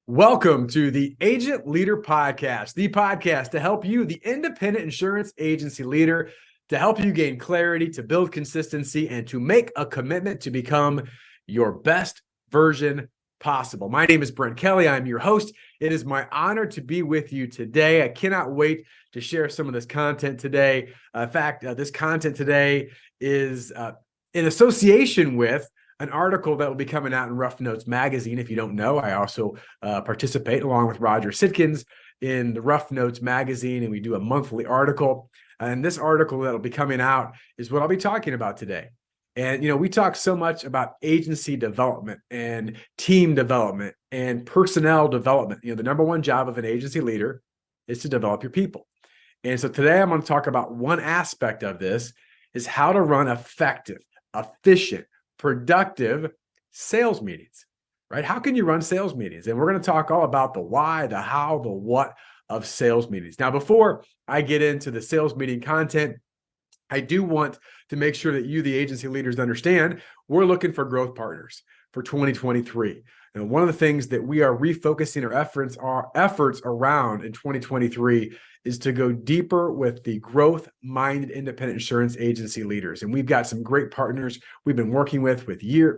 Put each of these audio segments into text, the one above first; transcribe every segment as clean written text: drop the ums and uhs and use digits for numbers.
Welcome to the Agent Leader Podcast, the podcast to help you, the independent insurance agency leader, to help you gain clarity, to build consistency, and to make a commitment to become your best version possible. My name is Brent Kelly. I'm your host. It is my honor to be with you today. I cannot wait to share some of this content today. In fact, this content today is in association with an article that will be coming out in Rough Notes magazine. If you don't know, I also participate along with Roger Sitkins in the Rough Notes magazine, and we do a monthly article. And this article that'll be coming out is what I'll be talking about today. And, we talk so much about agency development and team development and personnel development. The number one job of an agency leader is to develop your people. And so today I'm going to talk about one aspect of this is how to run effective, efficient, productive sales meetings, right? How can you run sales meetings? And we're going to talk all about the why, the how, the what of sales meetings. Now, before I get into the sales meeting content, I do want to make sure that you, the agency leaders, understand we're looking for growth partners for 2023. And one of the things that we are refocusing our efforts around in 2023 is to go deeper with the growth-minded independent insurance agency leaders. And we've got some great partners we've been working with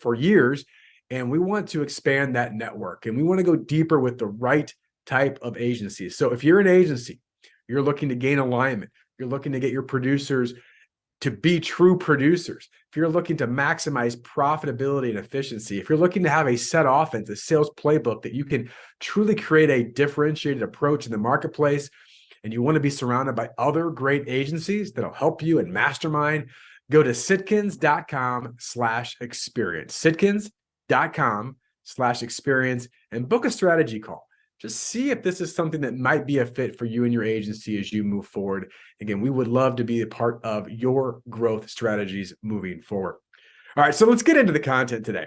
for years, and we want to expand that network. And we want to go deeper with the right type of agencies. So if you're an agency, you're looking to gain alignment, you're looking to get your producers to be true producers, if you're looking to maximize profitability and efficiency, if you're looking to have a set offense, a sales playbook that you can truly create a differentiated approach in the marketplace, and you want to be surrounded by other great agencies that'll help you and mastermind, go to sitkins.com/experience, sitkins.com/experience, and book a strategy call. Just see if this is something that might be a fit for you and your agency as you move forward. Again, we would love to be a part of your growth strategies moving forward. All right, so let's get into the content today.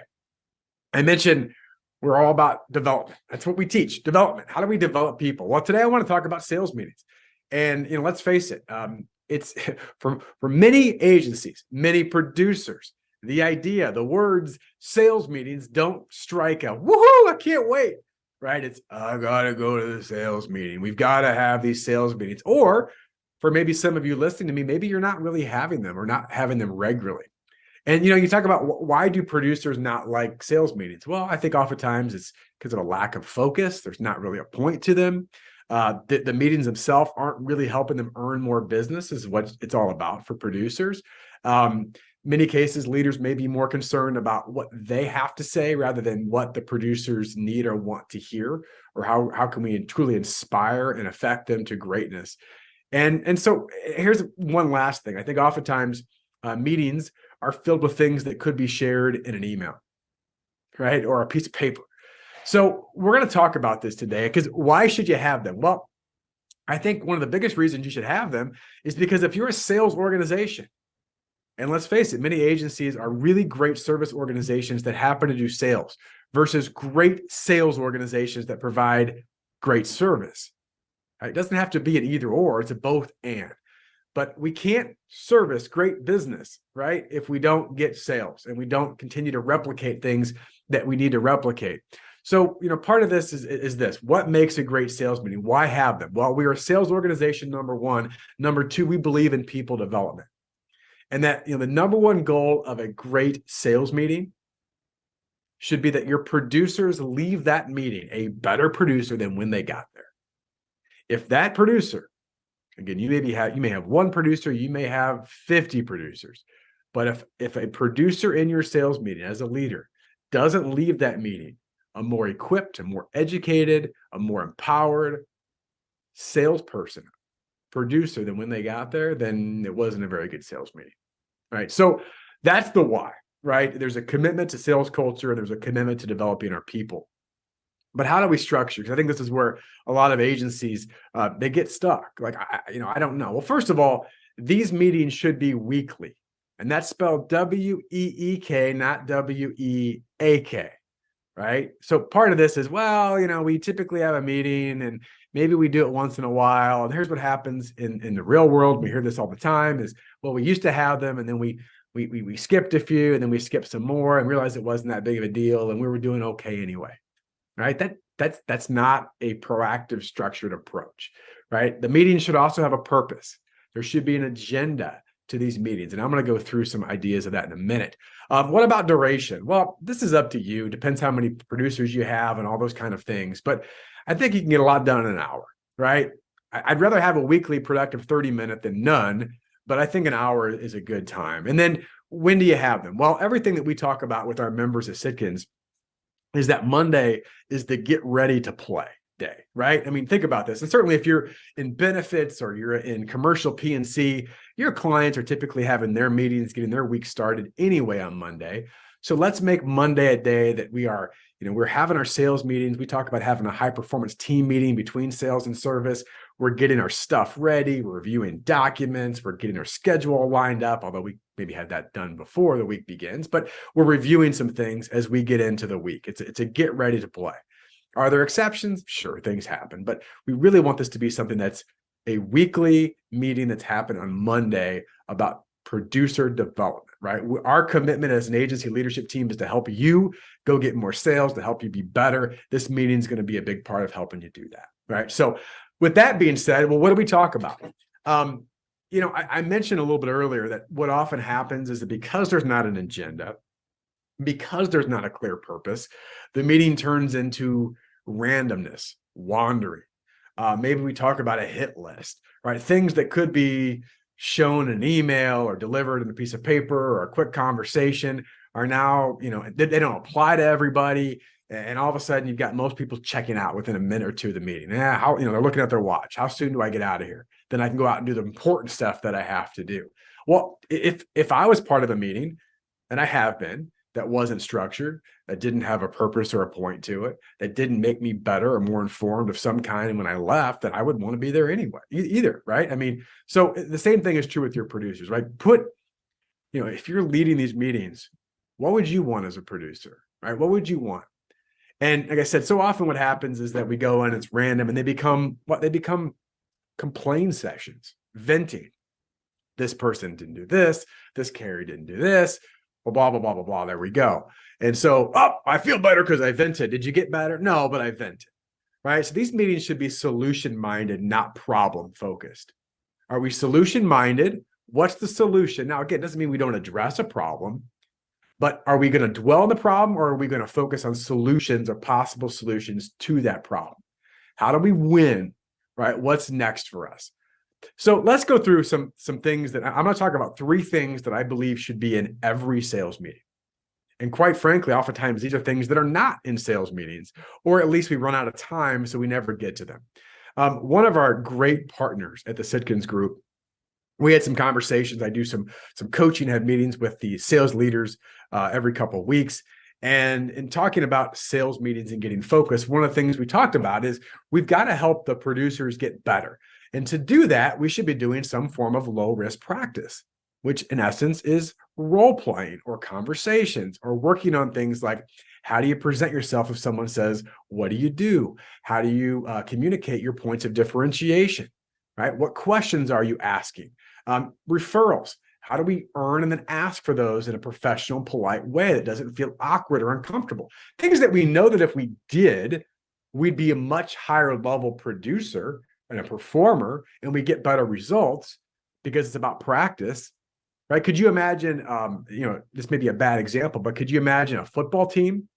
I mentioned we're all about development. That's what we teach, development. How do we develop people? Well, today I want to talk about sales meetings. And let's face it, it's for many agencies, many producers, the words sales meetings don't strike a woohoo, I can't wait. Right? It's, I got to go to the sales meeting. We've got to have these sales meetings. Or for maybe some of you listening to me, maybe you're not really having them or not having them regularly. And, you talk about why do producers not like sales meetings? Well, I think oftentimes it's because of a lack of focus. There's not really a point to them. The meetings themselves aren't really helping them earn more business is what it's all about for producers. Many cases, leaders may be more concerned about what they have to say rather than what the producers need or want to hear, or how can we truly inspire and affect them to greatness. And so here's one last thing. I think oftentimes meetings are filled with things that could be shared in an email, right? Or a piece of paper. So we're going to talk about this today because why should you have them? Well, I think one of the biggest reasons you should have them is because if you're a sales organization, and let's face it, many agencies are really great service organizations that happen to do sales versus great sales organizations that provide great service. Right? It doesn't have to be an either or, it's a both and. But we can't service great business, right, if we don't get sales and we don't continue to replicate things that we need to replicate. So, part of this is this. What makes a great sales meeting? Why have them? Well, we are a sales organization, number one. Number two, we believe in people development. And that, the number one goal of a great sales meeting should be that your producers leave that meeting a better producer than when they got there. If that producer, again, you may have one producer, you may have 50 producers, but if a producer in your sales meeting as a leader doesn't leave that meeting a more equipped, a more educated, a more empowered salesperson, producer than when they got there, then it wasn't a very good sales meeting, right? So that's the why, right? There's a commitment to sales culture and there's a commitment to developing our people. But how do we structure? Because I think this is where a lot of agencies, they get stuck. Like, I don't know. Well, first of all, these meetings should be weekly, and that's spelled W-E-E-K, not W-E-A-K. Right. So part of this is, well, we typically have a meeting and maybe we do it once in a while. And here's what happens in the real world. We hear this all the time is, well, we used to have them and then we skipped a few and then we skipped some more and realized it wasn't that big of a deal and we were doing okay anyway. right? That's not a proactive, structured approach, right? The meeting should also have a purpose. There should be an agenda to these meetings, and I'm going to go through some ideas of that in a minute. What about duration? Well, this is up to you. Depends how many producers you have and all those kind of things. But I think you can get a lot done in an hour, right? I'd rather have a weekly productive 30-minute than none, but I think an hour is a good time. And then when do you have them? Well, everything that we talk about with our members at Sitkins is that Monday is the get ready to play day, right? I mean, think about this. And certainly if you're in benefits or you're in commercial P&C, your clients are typically having their meetings, getting their week started anyway on Monday. So let's make Monday a day that we are, we're having our sales meetings. We talk about having a high performance team meeting between sales and service. We're getting our stuff ready. We're reviewing documents. We're getting our schedule lined up, although we maybe had that done before the week begins, but we're reviewing some things as we get into the week. It's a get ready to play. Are there exceptions? Sure, things happen, but we really want this to be something that's a weekly meeting that's happened on Monday about producer development, right? Our commitment as an agency leadership team is to help you go get more sales, to help you be better. This meeting is going to be a big part of helping you do that, right? So with that being said, well, what do we talk about? I mentioned a little bit earlier that what often happens is that because there's not an agenda, because there's not a clear purpose, the meeting turns into randomness, wandering. Maybe we talk about a hit list, right? Things that could be shown in an email or delivered in a piece of paper or a quick conversation are now, they don't apply to everybody. And all of a sudden you've got most people checking out within a minute or two of the meeting. They're looking at their watch. How soon do I get out of here? Then I can go out and do the important stuff that I have to do. Well, if I was part of a meeting, and I have been, that wasn't structured, that didn't have a purpose or a point to it, that didn't make me better or more informed of some kind, and when I left, that I would want to be there anyway, either, right? I mean, so the same thing is true with your producers, right? If you're leading these meetings, what would you want as a producer, right? What would you want? And like I said, so often what happens is that we go in, it's random, and they become complaint sessions, venting. This person didn't do this carrier didn't do this, blah, blah, blah, blah, blah. There we go. And so, I feel better because I vented. Did you get better? No, but I vented, right? So these meetings should be solution-minded, not problem-focused. Are we solution-minded? What's the solution? Now, again, it doesn't mean we don't address a problem, but are we going to dwell on the problem, or are we going to focus on solutions or possible solutions to that problem? How do we win, right? What's next for us? So let's go through some things that I'm going to talk about. 3 things that I believe should be in every sales meeting. And quite frankly, oftentimes these are things that are not in sales meetings, or at least we run out of time, so we never get to them. One of our great partners at the Sitkins Group, we had some conversations. I do some coaching, have meetings with the sales leaders every couple of weeks. And in talking about sales meetings and getting focused, one of the things we talked about is we've got to help the producers get better. And to do that, we should be doing some form of low risk practice, which in essence is role playing or conversations or working on things like, how do you present yourself if someone says, what do you do? How do you communicate your points of differentiation, right? What questions are you asking? Referrals. How do we earn and then ask for those in a professional, polite way that doesn't feel awkward or uncomfortable? Things that we know that if we did, we'd be a much higher level producer and a performer, and we get better results because it's about practice, right? Could you imagine, this may be a bad example, but could you imagine a football team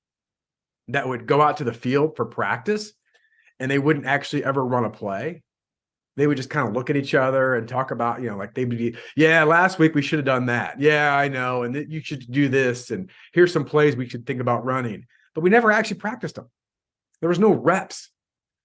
that would go out to the field for practice and they wouldn't actually ever run a play? They would just kind of look at each other and talk about, like they would be, yeah, last week we should have done that. Yeah, I know. And you should do this. And here's some plays we should think about running. But we never actually practiced them. There was no reps,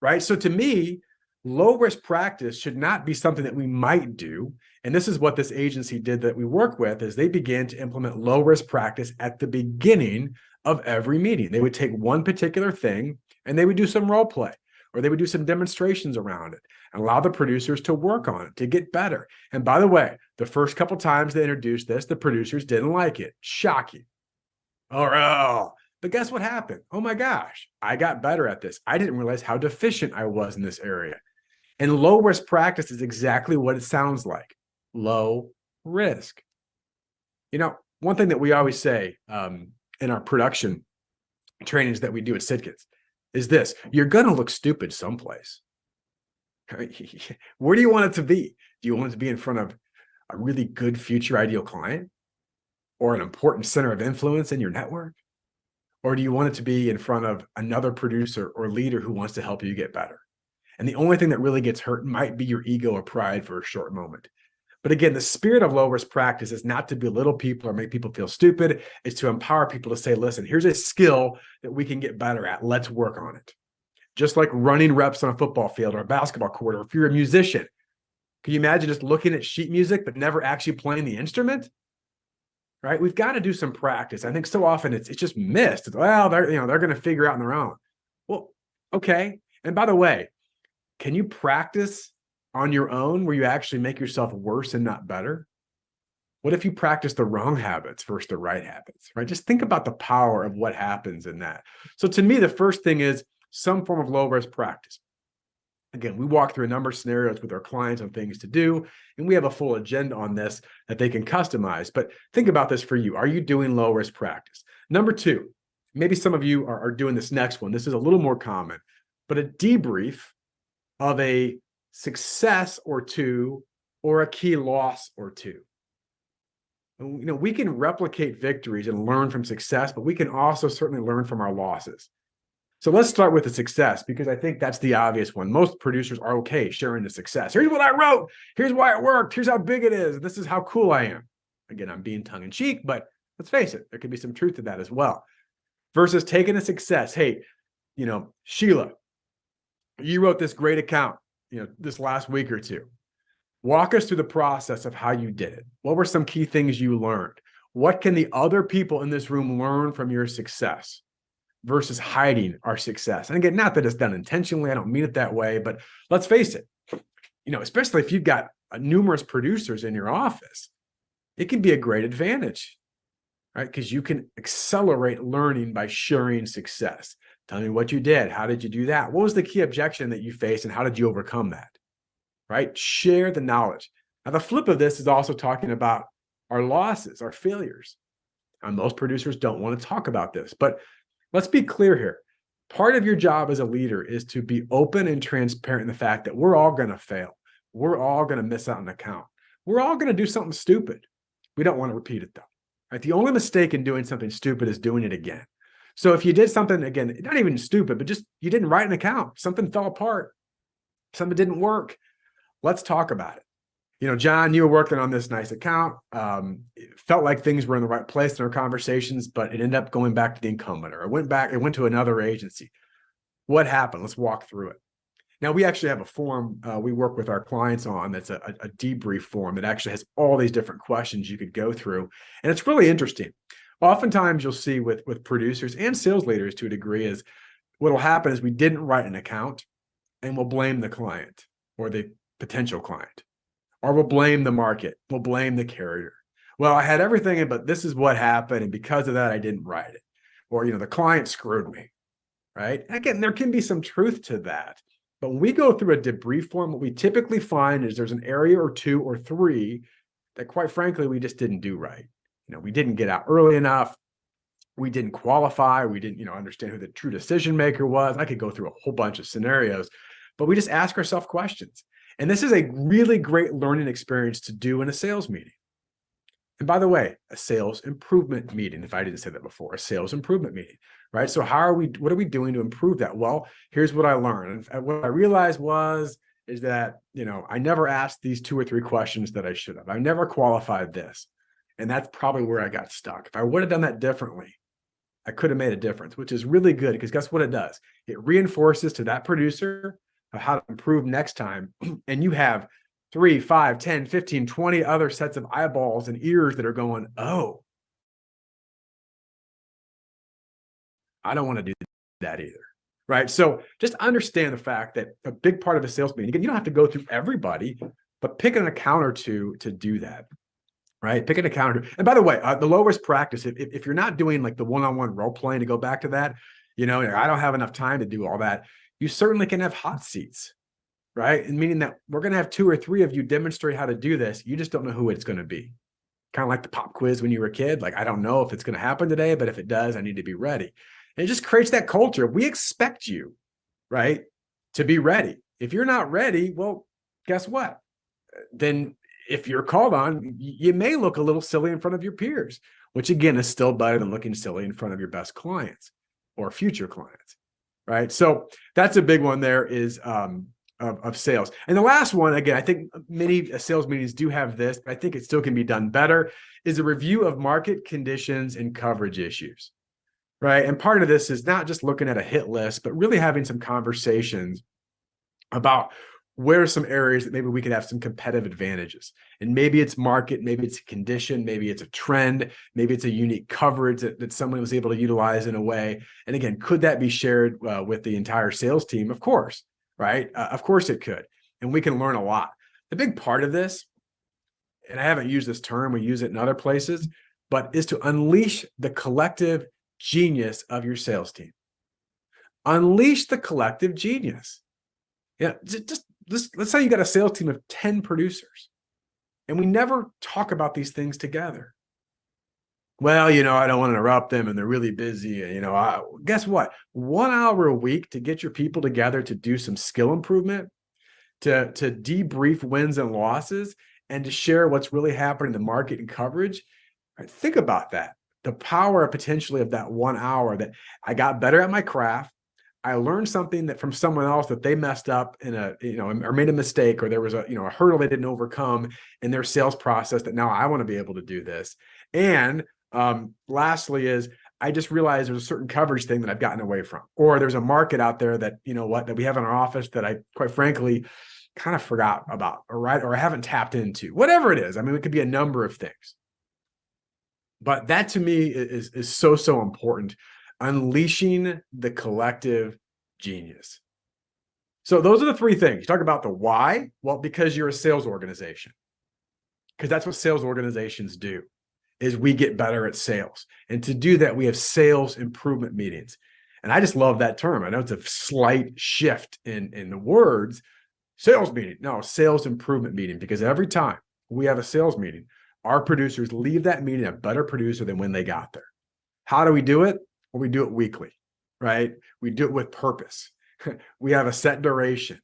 right? So to me, low risk practice should not be something that we might do. And this is what this agency did that we work with, is they began to implement low risk practice at the beginning of every meeting. They would take one particular thing and they would do some role play, or they would do some demonstrations around it and allow the producers to work on it to get better. And by the way, the first couple times they introduced this, the producers didn't like it. Shocking. Oh, but guess what happened? Oh my gosh, I got better at this. I didn't realize how deficient I was in this area. And low risk practice is exactly what it sounds like. Low risk. One thing that we always say in our production trainings that we do at Sitkins, is this: you're going to look stupid someplace. Where do you want it to be? Do you want it to be in front of a really good future ideal client or an important center of influence in your network? Or do you want it to be in front of another producer or leader who wants to help you get better? And the only thing that really gets hurt might be your ego or pride for a short moment. But again, the spirit of low risk practice is not to belittle people or make people feel stupid. It's to empower people to say, listen, here's a skill that we can get better at. Let's work on it. Just like running reps on a football field or a basketball court, or if you're a musician, can you imagine just looking at sheet music but never actually playing the instrument? Right? We've got to do some practice. I think so often it's just missed. It's, well, they're going to figure it out on their own. Well, okay. And by the way, can you practice on your own where you actually make yourself worse and not better? What if you practice the wrong habits versus the right habits, right? Just think about the power of what happens in that. So to me, the first thing is some form of low risk practice. Again, we walk through a number of scenarios with our clients on things to do, and we have a full agenda on this that they can customize. But think about this for you. Are you doing low risk practice? Number two, maybe some of you are doing this next one. This is a little more common, but a debrief of a success or two or a key loss or two. We can replicate victories and learn from success, but we can also certainly learn from our losses. So let's start with the success, because I think that's the obvious one. Most producers are okay sharing the success. Here's what I wrote. Here's why it worked. Here's how big it is. This is how cool I am. Again, I'm being tongue in cheek, but let's face it, there could be some truth to that as well. Versus taking a success. Hey, Sheila, you wrote this great account, this last week or two. Walk us through the process of how you did it. What were some key things you learned? What can the other people in this room learn from your success? Versus hiding our success. And again, not that it's done intentionally. I don't mean it that way, but let's face it, especially if you've got numerous producers in your office, it can be a great advantage, right? Because you can accelerate learning by sharing success. Tell me what you did. How did you do that? What was the key objection that you faced and how did you overcome that, right? Share the knowledge. Now, the flip of this is also talking about our losses, our failures. And most producers don't want to talk about this, but let's be clear here. Part of your job as a leader is to be open and transparent in the fact that we're all going to fail. We're all going to miss out on an account. We're all going to do something stupid. We don't want to repeat it though. Right? The only mistake in doing something stupid is doing it again. So if you did something, again, not even stupid, but just you didn't write an account, something fell apart, something didn't work, let's talk about it. John, you were working on this nice account. It felt like things were in the right place in our conversations, but it ended up going back to the incumbent, or it went to another agency. What happened? Let's walk through it. Now, we actually have a form we work with our clients on that's a debrief form that actually has all these different questions you could go through. And it's really interesting. Oftentimes you'll see with producers and sales leaders to a degree is what will happen is we didn't write an account and we'll blame the client or the potential client. Or we'll blame the market. We'll blame the carrier. Well, I had everything, but this is what happened. And because of that, I didn't write it. Or, the client screwed me, right? Again, there can be some truth to that. But when we go through a debrief form, what we typically find is there's an area or two or three that, quite frankly, we just didn't do right. We didn't get out early enough. We didn't qualify. We didn't, understand who the true decision maker was. I could go through a whole bunch of scenarios, but we just ask ourselves questions. And this is a really great learning experience to do in a sales meeting. And by the way, a sales improvement meeting, if I didn't say that before, a sales improvement meeting, right? So what are we doing to improve that? Well, here's what I learned. And what I realized is that, I never asked these 2 or 3 questions that I should have. I never qualified this. And that's probably where I got stuck. If I would have done that differently, I could have made a difference, which is really good because guess what it does? It reinforces to that producer of how to improve next time. And you have 3, 5, 10, 15, 20 other sets of eyeballs and ears that are going, oh, I don't want to do that either. Right. So just understand the fact that a big part of a sales meeting, again, you don't have to go through everybody, but pick an account or two to do that. Right. Pick an account. And by the way, the low risk practice, if you're not doing like the one-on-one role playing, to go back to that, I don't have enough time to do all that. You certainly can have hot seats, right? And meaning that we're going to have 2 or 3 of you demonstrate how to do this. You just don't know who it's going to be. Kind of like the pop quiz when you were a kid. Like, I don't know if it's going to happen today, but if it does, I need to be ready. And it just creates that culture. We expect you, right, to be ready. If you're not ready, well, guess what? Then if you're called on, you may look a little silly in front of your peers, which again is still better than looking silly in front of your best clients or future clients, right? So that's a big one there is of sales. And the last one, again, I think many sales meetings do have this, but I think it still can be done better, is a review of market conditions and coverage issues, right? And part of this is not just looking at a hit list, but really having some conversations about where are some areas that maybe we could have some competitive advantages. And maybe it's market, maybe it's a condition, maybe it's a trend, maybe it's a unique coverage that someone was able to utilize in a way. And again, could that be shared with the entire sales team? Of course, right? Of course it could. And we can learn a lot. The big part of this, and I haven't used this term, we use it in other places, but is to unleash the collective genius of your sales team. Unleash the collective genius. Yeah, just let's say you got a sales team of 10 producers and we never talk about these things together. Well, I don't want to interrupt them and they're really busy. And, guess what? 1 hour a week to get your people together to do some skill improvement, to debrief wins and losses, and to share what's really happening in the market and coverage. Right? Think about that. The power potentially of that 1 hour that I got better at my craft. I learned something that from someone else that they messed up in or made a mistake, or there was a hurdle they didn't overcome in their sales process that now I want to be able to do this. And lastly is I just realized there's a certain coverage thing that I've gotten away from, or there's a market out there that, that we have in our office that I quite frankly kind of forgot about, or I haven't tapped into, whatever it is. I mean, it could be a number of things. But that to me is so important. Unleashing the collective genius. So those are the three things. You talk about the why. Well, because you're a sales organization. Because that's what sales organizations do, is we get better at sales. And to do that, we have sales improvement meetings. And I just love that term. I know it's a slight shift in the words, sales meeting. No, sales improvement meeting. Because every time we have a sales meeting, our producers leave that meeting a better producer than when they got there. How do we do it? Well, we do it weekly, right? We do it with purpose. We have a set duration,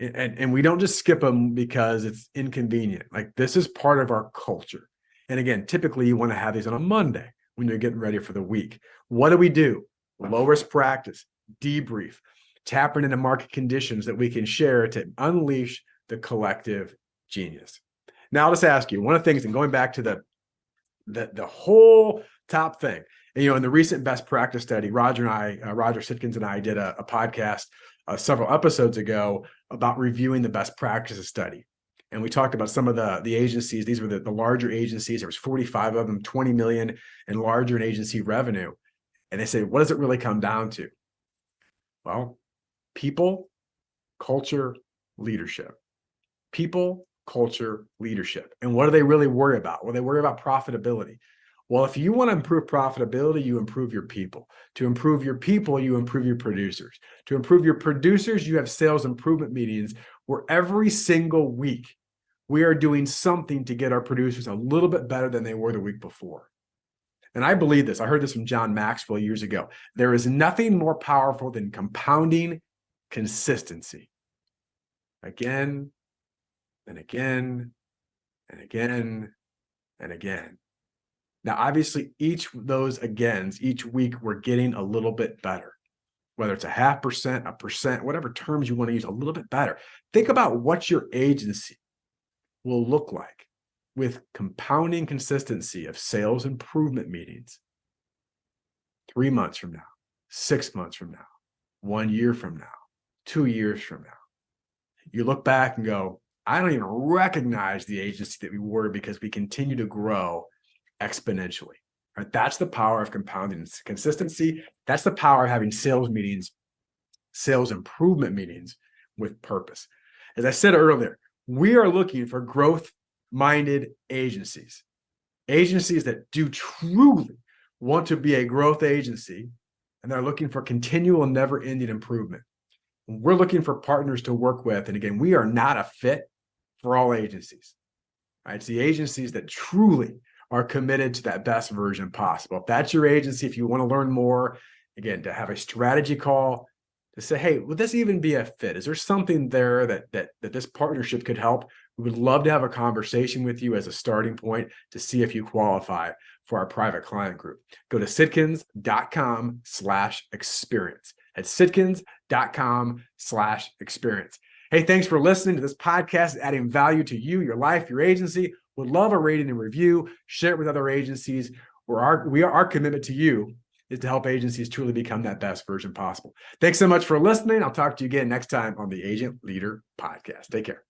and we don't just skip them because it's inconvenient. Like, this is part of our culture. And again, typically you want to have these on a Monday when you're getting ready for the week. What do we do? Low risk practice, debrief, tapping into market conditions that we can share to unleash the collective genius. Now, I'll just ask you one of the things, and going back to the whole top thing. And, in the recent best practice study, Roger Sitkins and I did a podcast several episodes ago about reviewing the best practices study. And we talked about some of the agencies. These were the larger agencies. There was 45 of them, 20 million and larger in agency revenue. And they say, what does it really come down to? Well, people, culture, leadership. People, culture, leadership. And what do they really worry about? Well, they worry about profitability. Well, if you want to improve profitability, you improve your people. To improve your people, you improve your producers. To improve your producers, you have sales improvement meetings where every single week we are doing something to get our producers a little bit better than they were the week before. And I believe this. I heard this from John Maxwell years ago. There is nothing more powerful than compounding consistency. Again and again and again and again. Now, obviously, each of those agains, each week, we're getting a little bit better, whether it's 0.5%, 1%, whatever terms you want to use, a little bit better. Think about what your agency will look like with compounding consistency of sales improvement meetings 3 months from now, 6 months from now, 1 year from now, 2 years from now. You look back and go, I don't even recognize the agency that we were because we continue to grow exponentially. Right? That's the power of compounding consistency. That's the power of having sales meetings, sales improvement meetings with purpose. As I said earlier, we are looking for growth-minded agencies that do truly want to be a growth agency, and they're looking for continual, never-ending improvement. We're looking for partners to work with. And again, we are not a fit for all agencies. Right? It's the agencies that truly are committed to that best version possible. If that's your agency, if you want to learn more, again, to have a strategy call to say, hey, would this even be a fit? Is there something there that this partnership could help? We would love to have a conversation with you as a starting point to see if you qualify for our private client group. Go to sitkins.com/experience. That's sitkins.com/experience. Hey, thanks for listening to this podcast, adding value to you, your life, your agency. Would love a rating and review. Share it with other agencies. Our commitment to you is to help agencies truly become that best version possible. Thanks so much for listening. I'll talk to you again next time on the Agent Leader Podcast. Take care.